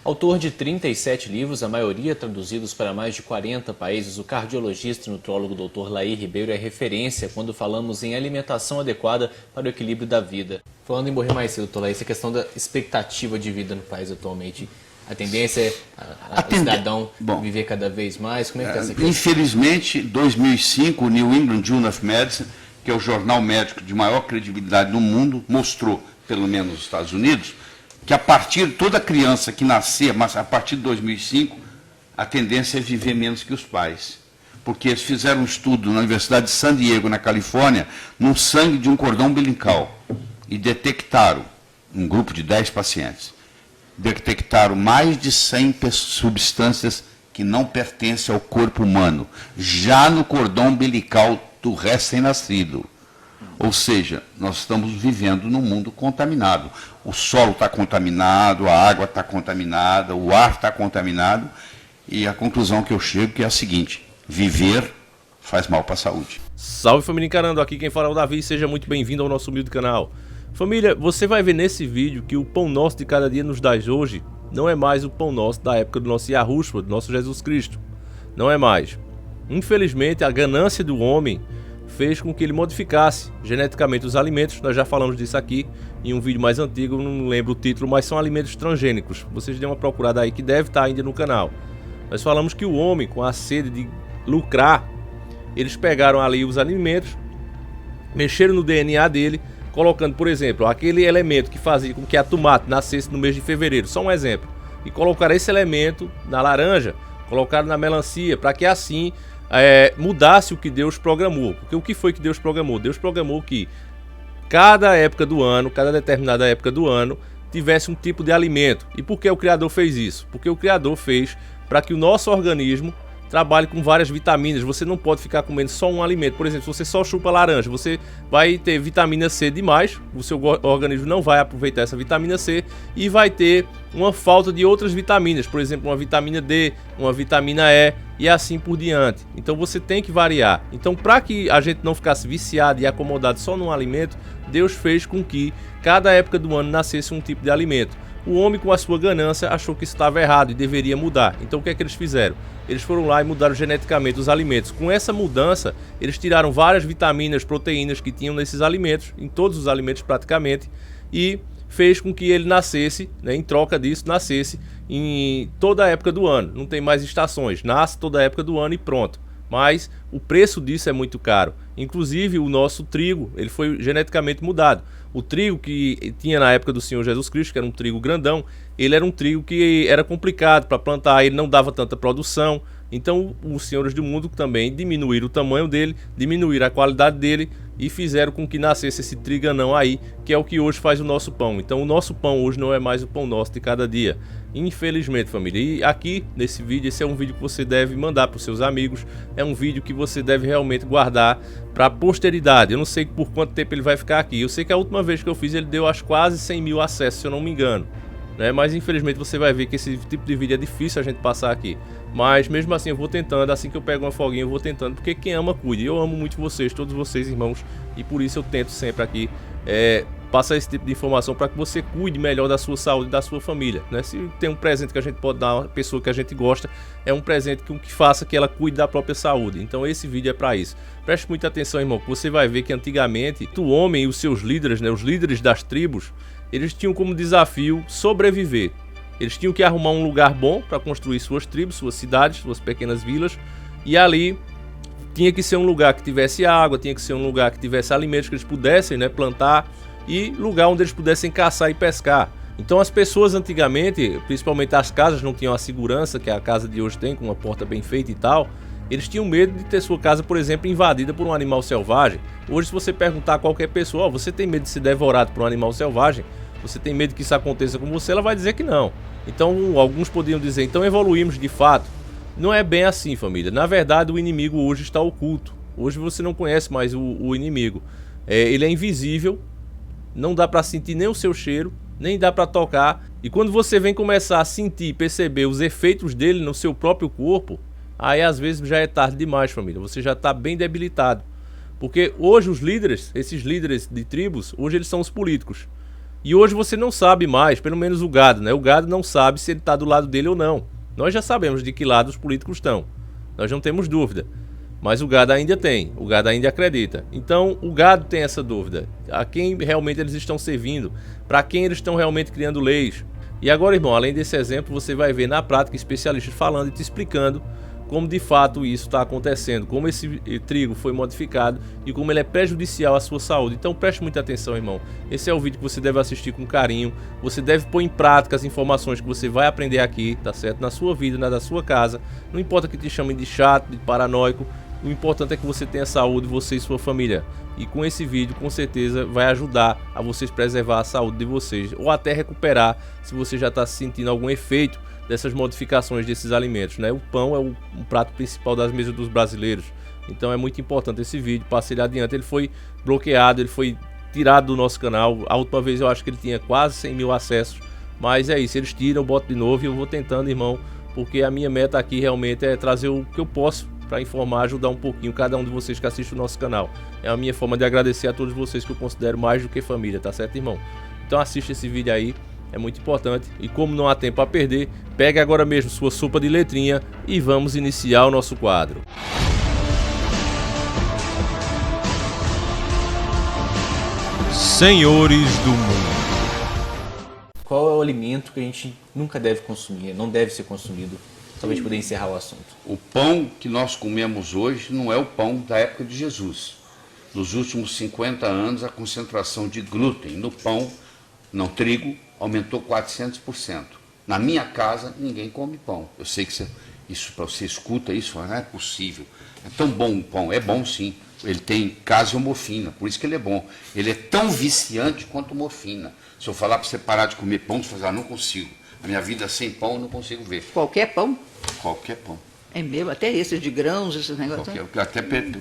Autor de 37 livros, a maioria traduzidos para mais de 40 países, o cardiologista e nutrólogo Dr. Laí Ribeiro é referência quando falamos em alimentação adequada para o equilíbrio da vida. Falando em morrer mais cedo, Dr. Laí, essa questão da expectativa de vida no país atualmente, a tendência é o cidadão viver cada vez mais? Como é que está essa questão? Infelizmente, 2005, o New England Journal of Medicine, que é o jornal médico de maior credibilidade no mundo, mostrou, pelo menos nos Estados Unidos, que a partir de toda criança que nascer, mas a partir de 2005, a tendência é viver menos que os pais. Porque eles fizeram um estudo na Universidade de San Diego, na Califórnia, no sangue de um cordão umbilical, e detectaram, um grupo de 10 pacientes, detectaram mais de 100 substâncias que não pertencem ao corpo humano, já no cordão umbilical do recém-nascido. Ou seja, nós estamos vivendo num mundo contaminado. O solo está contaminado, a água está contaminada, o ar está contaminado, e a conclusão que eu chego é a seguinte: viver faz mal para a saúde. Salve, família Encarando, aqui quem fala é o Davi, seja muito bem-vindo ao nosso humilde canal. Família, você vai ver nesse vídeo que o pão nosso de cada dia nos dá hoje não é mais o pão nosso da época do nosso Yahushua, do nosso Jesus Cristo. Não é mais. Infelizmente, a ganância do homem fez com que ele modificasse geneticamente os alimentos. Nós já falamos disso aqui em um vídeo mais antigo, não lembro o título, mas são alimentos transgênicos. Vocês dêem uma procurada aí que deve estar ainda no canal. Nós falamos que o homem, com a sede de lucrar, eles pegaram ali os alimentos, mexeram no DNA dele, colocando, por exemplo, aquele elemento que fazia com que a tomate nascesse no mês de fevereiro, só um exemplo, e colocaram esse elemento na laranja, colocaram na melancia, para que assim mudasse o que Deus programou. Porque o que foi que Deus programou? Deus programou que cada época do ano, cada determinada época do ano, tivesse um tipo de alimento. E por que o Criador fez isso? Porque o Criador fez para que o nosso organismo trabalhe com várias vitaminas. Você não pode ficar comendo só um alimento. Por exemplo, se você só chupa laranja, você vai ter vitamina C demais, o seu organismo não vai aproveitar essa vitamina C e vai ter uma falta de outras vitaminas, por exemplo, uma vitamina D, uma vitamina E e assim por diante. Então você tem que variar. Então, para que a gente não ficasse viciado e acomodado só num alimento, Deus fez com que cada época do ano nascesse um tipo de alimento. O homem, com a sua ganância, achou que isso estava errado e deveria mudar. Então o que é que eles fizeram? Eles foram lá e mudaram geneticamente os alimentos. Com essa mudança, eles tiraram várias vitaminas, proteínas que tinham nesses alimentos, em todos os alimentos praticamente, e fez com que ele nascesse, em troca disso, nascesse em toda a época do ano. Não tem mais estações, nasce toda a época do ano e pronto. Mas o preço disso é muito caro. Inclusive o nosso trigo, ele foi geneticamente mudado. O trigo que tinha na época do Senhor Jesus Cristo, que era um trigo grandão, ele era um trigo que era complicado para plantar, ele não dava tanta produção. Então os senhores do mundo também diminuíram o tamanho dele, diminuíram a qualidade dele e fizeram com que nascesse esse triganão aí, que é o que hoje faz o nosso pão. Então o nosso pão hoje não é mais o pão nosso de cada dia, infelizmente, família. E aqui nesse vídeo, esse é um vídeo que você deve mandar para os seus amigos, é um vídeo que você deve realmente guardar para a posteridade. Eu não sei por quanto tempo ele vai ficar aqui, eu sei que a última vez que eu fiz ele deu quase 100 mil acessos, se eu não me engano, né? Mas infelizmente você vai ver que esse tipo de vídeo é difícil a gente passar aqui. Mas mesmo assim eu vou tentando, assim que eu pego uma folguinha eu vou tentando, porque quem ama cuida. E eu amo muito vocês, todos vocês irmãos, e por isso eu tento sempre aqui passar esse tipo de informação para que você cuide melhor da sua saúde e da sua família, né? Se tem um presente que a gente pode dar a uma pessoa que a gente gosta, é um presente que faça que ela cuide da própria saúde. Então esse vídeo é para isso. Preste muita atenção, irmão, que você vai ver que antigamente o homem e os seus líderes, né, os líderes das tribos, eles tinham como desafio sobreviver. Eles tinham que arrumar um lugar bom para construir suas tribos, suas cidades, suas pequenas vilas, e ali tinha que ser um lugar que tivesse água, tinha que ser um lugar que tivesse alimentos que eles pudessem, né, plantar, e lugar onde eles pudessem caçar e pescar. Então as pessoas antigamente, principalmente as casas, não tinham a segurança que a casa de hoje tem, com uma porta bem feita e tal. Eles tinham medo de ter sua casa, por exemplo, invadida por um animal selvagem. Hoje, se você perguntar a qualquer pessoa, você tem medo de ser devorado por um animal selvagem? Você tem medo que isso aconteça com você? Ela vai dizer que não. Então alguns poderiam dizer, então evoluímos de fato. Não é bem assim, família. Na verdade, o inimigo hoje está oculto. Hoje você não conhece mais o inimigo. Ele é invisível, não dá para sentir nem o seu cheiro, nem dá para tocar. E quando você vem começar a sentir e perceber os efeitos dele no seu próprio corpo, aí às vezes já é tarde demais, família. Você já está bem debilitado. Porque hoje os líderes, esses líderes de tribos, hoje eles são os políticos. E hoje você não sabe mais, pelo menos o gado, né? O gado não sabe se ele está do lado dele ou não. Nós já sabemos de que lado os políticos estão. Nós não temos dúvida. Mas o gado ainda tem, o gado ainda acredita. Então o gado tem essa dúvida. A quem realmente eles estão servindo? Para quem eles estão realmente criando leis? E agora, irmão, além desse exemplo, você vai ver na prática especialistas falando e te explicando como de fato isso está acontecendo, como esse trigo foi modificado e como ele é prejudicial à sua saúde. Então preste muita atenção, irmão. Esse é o vídeo que você deve assistir com carinho. Você deve pôr em prática as informações que você vai aprender aqui, tá certo? Na sua vida, na da sua casa. Não importa que te chamem de chato, de paranoico. O importante é que você tenha saúde, você e sua família. E com esse vídeo, com certeza, vai ajudar a vocês preservar a saúde de vocês. Ou até recuperar, se você já está sentindo algum efeito dessas modificações desses alimentos, né? O pão é um prato principal das mesas dos brasileiros. Então é muito importante esse vídeo, passe ele adiante. Ele foi bloqueado, ele foi tirado do nosso canal. A última vez eu acho que ele tinha quase 100 mil acessos. Mas é isso, eles tiram, eu boto de novo e eu vou tentando, irmão. Porque a minha meta aqui realmente é trazer o que eu posso para informar, ajudar um pouquinho cada um de vocês que assiste o nosso canal. É a minha forma de agradecer a todos vocês que eu considero mais do que família, tá certo, irmão? Então assiste esse vídeo aí, é muito importante. E como não há tempo a perder, pegue agora mesmo sua sopa de letrinha e vamos iniciar o nosso quadro. Senhores do Mundo. Qual é o alimento que a gente nunca deve consumir, não deve ser consumido? Só para a gente poder encerrar o assunto. O pão que nós comemos hoje não é o pão da época de Jesus. Nos últimos 50 anos, a concentração de glúten no pão, não trigo, aumentou 400%. Na minha casa, ninguém come pão. Eu sei que você escuta isso, mas não é possível. É tão bom o pão, é bom sim. Ele tem caseomorfina, por isso que ele é bom. Ele é tão viciante quanto morfina. Se eu falar para você parar de comer pão, você vai falar, não consigo. A minha vida sem pão eu não consigo ver. Qualquer pão? Qualquer pão. É mesmo? Até esses de grãos, esses negócios?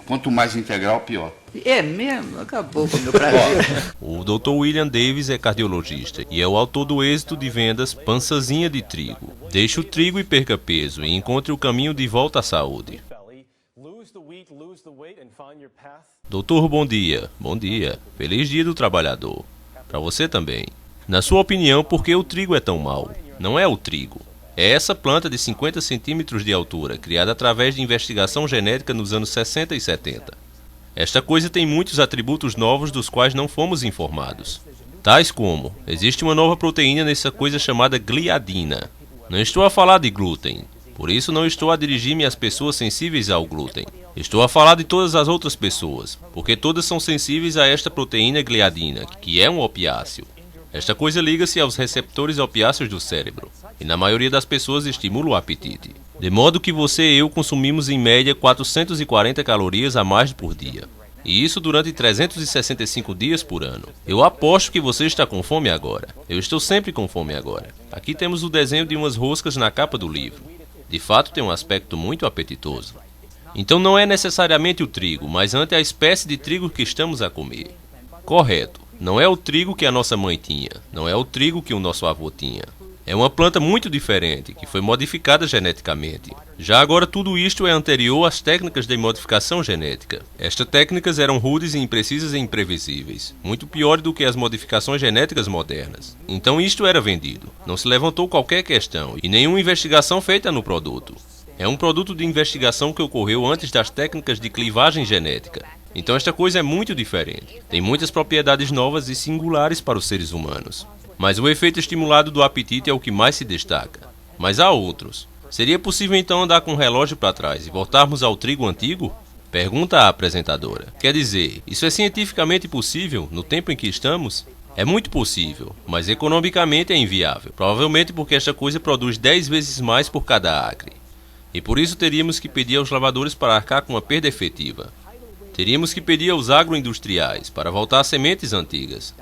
Quanto mais integral, pior. É mesmo? Acabou com o meu prazer. O Dr. William Davis é cardiologista e é o autor do êxito de vendas Pançazinha de Trigo. Deixe o trigo e perca peso e encontre o caminho de volta à saúde. Doutor, bom dia. Bom dia. Feliz dia do trabalhador. Para você também. Na sua opinião, por que o trigo é tão mau? Não é o trigo. É essa planta de 50 centímetros de altura, criada através de investigação genética nos anos 60 e 70. Esta coisa tem muitos atributos novos dos quais não fomos informados. Tais como, existe uma nova proteína nessa coisa chamada gliadina. Não estou a falar de glúten, por isso não estou a dirigir-me às pessoas sensíveis ao glúten. Estou a falar de todas as outras pessoas, porque todas são sensíveis a esta proteína gliadina, que é um opiáceo. Esta coisa liga-se aos receptores opiáceos do cérebro, e na maioria das pessoas estimula o apetite. De modo que você e eu consumimos em média 440 calorias a mais por dia. E isso durante 365 dias por ano. Eu aposto que você está com fome agora. Eu estou sempre com fome agora. Aqui temos o desenho de umas roscas na capa do livro. De fato tem um aspecto muito apetitoso. Então não é necessariamente o trigo, mas ante a espécie de trigo que estamos a comer. Correto. Não é o trigo que a nossa mãe tinha, não é o trigo que o nosso avô tinha. É uma planta muito diferente, que foi modificada geneticamente. Já agora tudo isto é anterior às técnicas de modificação genética. Estas técnicas eram rudes e imprecisas e imprevisíveis, muito piores do que as modificações genéticas modernas. Então isto era vendido, não se levantou qualquer questão e nenhuma investigação feita no produto. É um produto de investigação que ocorreu antes das técnicas de clivagem genética. Então esta coisa é muito diferente. Tem muitas propriedades novas e singulares para os seres humanos. Mas o efeito estimulado do apetite é o que mais se destaca. Mas há outros. Seria possível então andar com o relógio para trás e voltarmos ao trigo antigo? Pergunta a apresentadora. Quer dizer, isso é cientificamente possível no tempo em que estamos? É muito possível, mas economicamente é inviável. Provavelmente porque esta coisa produz 10 vezes mais por cada acre. E por isso teríamos que pedir aos lavadores para arcar com uma perda efetiva. Teríamos que pedir aos agroindustriais para voltar às sementes antigas.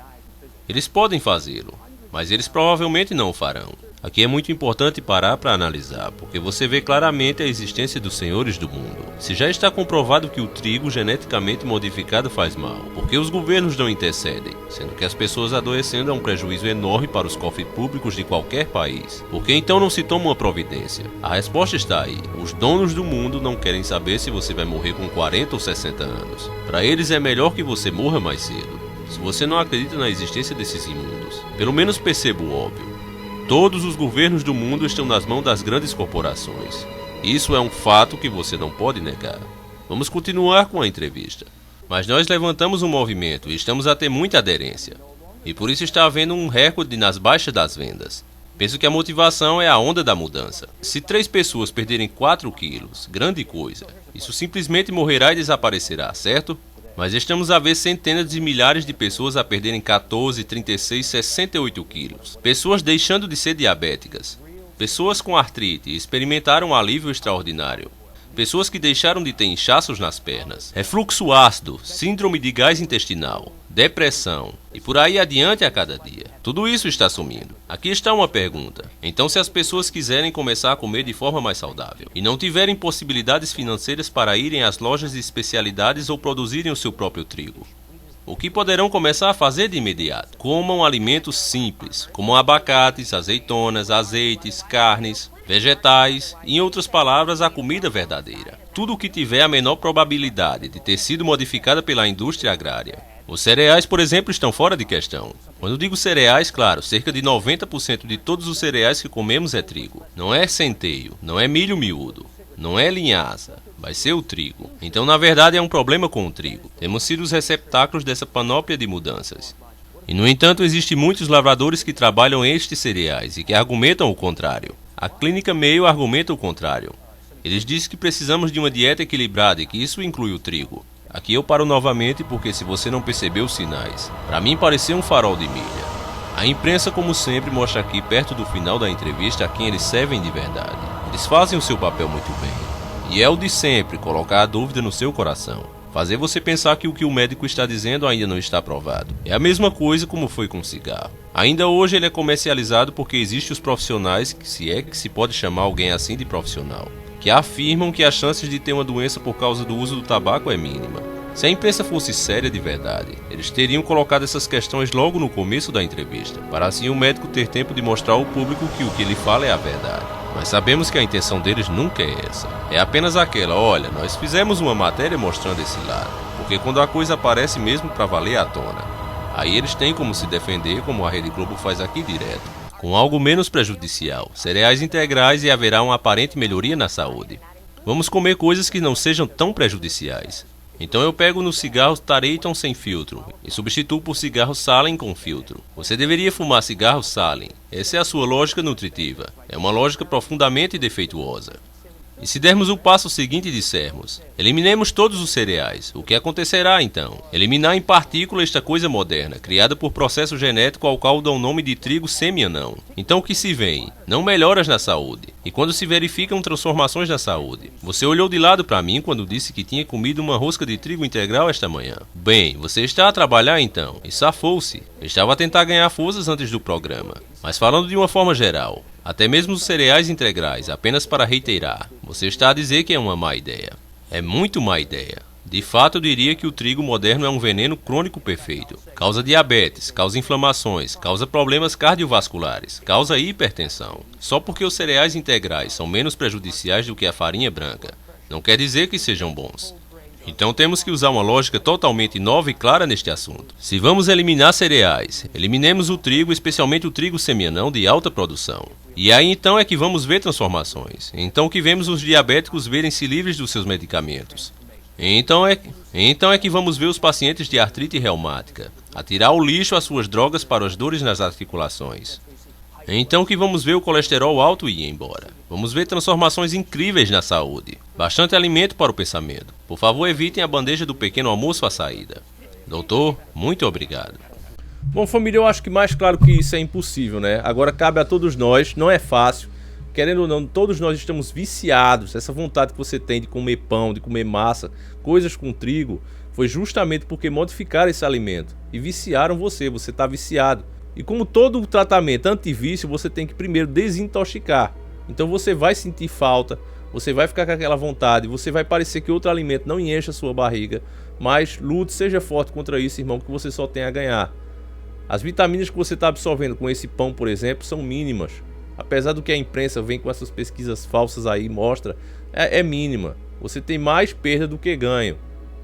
Eles podem fazê-lo, mas eles provavelmente não o farão. Aqui é muito importante parar para analisar, porque você vê claramente a existência dos senhores do mundo. Se já está comprovado que o trigo geneticamente modificado faz mal, por que os governos não intercedem? Sendo que as pessoas adoecendo é um prejuízo enorme para os cofres públicos de qualquer país. Por que então não se toma uma providência? A resposta está aí. Os donos do mundo não querem saber se você vai morrer com 40 ou 60 anos. Para eles é melhor que você morra mais cedo. Se você não acredita na existência desses imundos, pelo menos perceba o óbvio. Todos os governos do mundo estão nas mãos das grandes corporações. Isso é um fato que você não pode negar. Vamos continuar com a entrevista. Mas nós levantamos um movimento e estamos a ter muita aderência. E por isso está havendo um recorde nas baixas das vendas. Penso que a motivação é a onda da mudança. Se 3 pessoas perderem 4 quilos, grande coisa. Isso simplesmente morrerá e desaparecerá, certo? Mas estamos a ver centenas de milhares de pessoas a perderem 14, 36, 68 quilos. Pessoas deixando de ser diabéticas. Pessoas com artrite e experimentaram um alívio extraordinário. Pessoas que deixaram de ter inchaços nas pernas, refluxo ácido, síndrome de gás intestinal, depressão e por aí adiante a cada dia. Tudo isso está sumindo. Aqui está uma pergunta. Então, se as pessoas quiserem começar a comer de forma mais saudável e não tiverem possibilidades financeiras para irem às lojas de especialidades ou produzirem o seu próprio trigo, o que poderão começar a fazer de imediato? Comam alimentos simples, como abacates, azeitonas, azeites, carnes, vegetais, em outras palavras, a comida verdadeira. Tudo o que tiver a menor probabilidade de ter sido modificada pela indústria agrária. Os cereais, por exemplo, estão fora de questão. Quando digo cereais, claro, cerca de 90% de todos os cereais que comemos é trigo. Não é centeio, não é milho miúdo, não é linhaça, vai ser o trigo. Então, na verdade, é um problema com o trigo. Temos sido os receptáculos dessa panóplia de mudanças. E, no entanto, existem muitos lavradores que trabalham estes cereais e que argumentam o contrário. A clínica Mayo argumenta o contrário. Eles dizem que precisamos de uma dieta equilibrada e que isso inclui o trigo. Aqui eu paro novamente porque se você não percebeu os sinais, para mim pareceu um farol de milha. A imprensa, como sempre, mostra aqui perto do final da entrevista a quem eles servem de verdade. Eles fazem o seu papel muito bem. E é o de sempre, colocar a dúvida no seu coração. Fazer você pensar que o que o médico está dizendo ainda não está provado. É a mesma coisa como foi com o cigarro. Ainda hoje ele é comercializado porque existem os profissionais, se é que se pode chamar alguém assim de profissional, que afirmam que as chances de ter uma doença por causa do uso do tabaco é mínima. Se a imprensa fosse séria de verdade, eles teriam colocado essas questões logo no começo da entrevista, para assim o médico ter tempo de mostrar ao público que o que ele fala é a verdade. Mas sabemos que a intenção deles nunca é essa. É apenas aquela, olha, nós fizemos uma matéria mostrando esse lado, porque quando a coisa aparece mesmo para valer à tona, aí eles têm como se defender, como a Rede Globo faz aqui direto, com algo menos prejudicial, cereais integrais e haverá uma aparente melhoria na saúde. Vamos comer coisas que não sejam tão prejudiciais. Então eu pego nos cigarros Tareyton sem filtro e substituo por cigarro Salem com filtro. Você deveria fumar cigarro Salem. Essa é a sua lógica nutritiva. É uma lógica profundamente defeituosa. E se dermos o passo seguinte e dissermos, eliminemos todos os cereais, o que acontecerá então? Eliminar em partícula esta coisa moderna, criada por processo genético ao qual dão o nome de trigo semi-anão. Então o que se vê? Não melhoras na saúde. E quando se verificam transformações na saúde? Você olhou de lado para mim quando disse que tinha comido uma rosca de trigo integral esta manhã. Bem, você está a trabalhar então, e safou-se. Estava a tentar ganhar forças antes do programa. Mas falando de uma forma geral, até mesmo os cereais integrais, apenas para reiterar, você está a dizer que é uma má ideia. É muito má ideia. De fato, eu diria que o trigo moderno é um veneno crônico perfeito. Causa diabetes, causa inflamações, causa problemas cardiovasculares, causa hipertensão. Só porque os cereais integrais são menos prejudiciais do que a farinha branca, não quer dizer que sejam bons. Então temos que usar uma lógica totalmente nova e clara neste assunto. Se vamos eliminar cereais, eliminemos o trigo, especialmente o trigo semi-anão de alta produção. E aí então é que vamos ver transformações. Então que vemos os diabéticos verem-se livres dos seus medicamentos. Então é que vamos ver os pacientes de artrite reumática atirar ao lixo as suas drogas para as dores nas articulações. Então que vamos ver o colesterol alto ir embora. Vamos ver transformações incríveis na saúde. Bastante alimento para o pensamento. Por favor, evitem a bandeja do pequeno almoço à saída. Doutor, muito obrigado. Bom, família, eu acho que mais claro que isso é impossível, né? Agora cabe a todos nós, não é fácil. Querendo ou não, todos nós estamos viciados. Essa vontade que você tem de comer pão, de comer massa, coisas com trigo, foi justamente porque modificaram esse alimento e viciaram você. Você está viciado. E como todo tratamento antivício, você tem que primeiro desintoxicar. Então você vai sentir falta, você vai ficar com aquela vontade, você vai parecer que outro alimento não enche a sua barriga. Mas lute, seja forte contra isso, irmão, que você só tem a ganhar. As vitaminas que você está absorvendo com esse pão, por exemplo, são mínimas. Apesar do que a imprensa vem com essas pesquisas falsas aí, mostra, é mínima. Você tem mais perda do que ganho.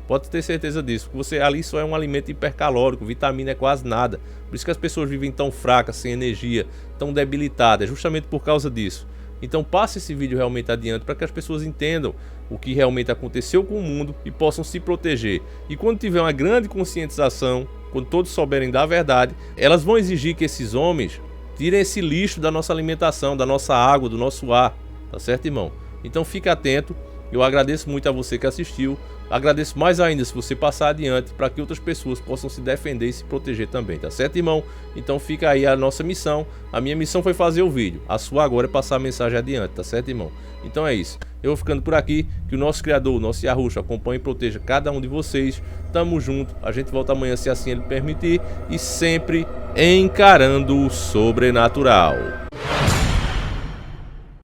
Pode ter certeza disso, porque você ali só é um alimento hipercalórico, vitamina é quase nada. Por isso que as pessoas vivem tão fracas, sem energia, tão debilitadas, justamente por causa disso. Então passe esse vídeo realmente adiante para que as pessoas entendam o que realmente aconteceu com o mundo e possam se proteger. E quando tiver uma grande conscientização, quando todos souberem da verdade, elas vão exigir que esses homens tirem esse lixo da nossa alimentação, da nossa água, do nosso ar, tá certo, irmão? Então fique atento. Eu agradeço muito a você que assistiu, agradeço mais ainda se você passar adiante para que outras pessoas possam se defender e se proteger também, tá certo, irmão? Então fica aí a nossa missão, a minha missão foi fazer o vídeo, a sua agora é passar a mensagem adiante, tá certo, irmão? Então é isso, eu vou ficando por aqui, que o nosso Criador, o nosso Yahushua acompanhe e proteja cada um de vocês, tamo junto, a gente volta amanhã se assim ele permitir e sempre encarando o sobrenatural.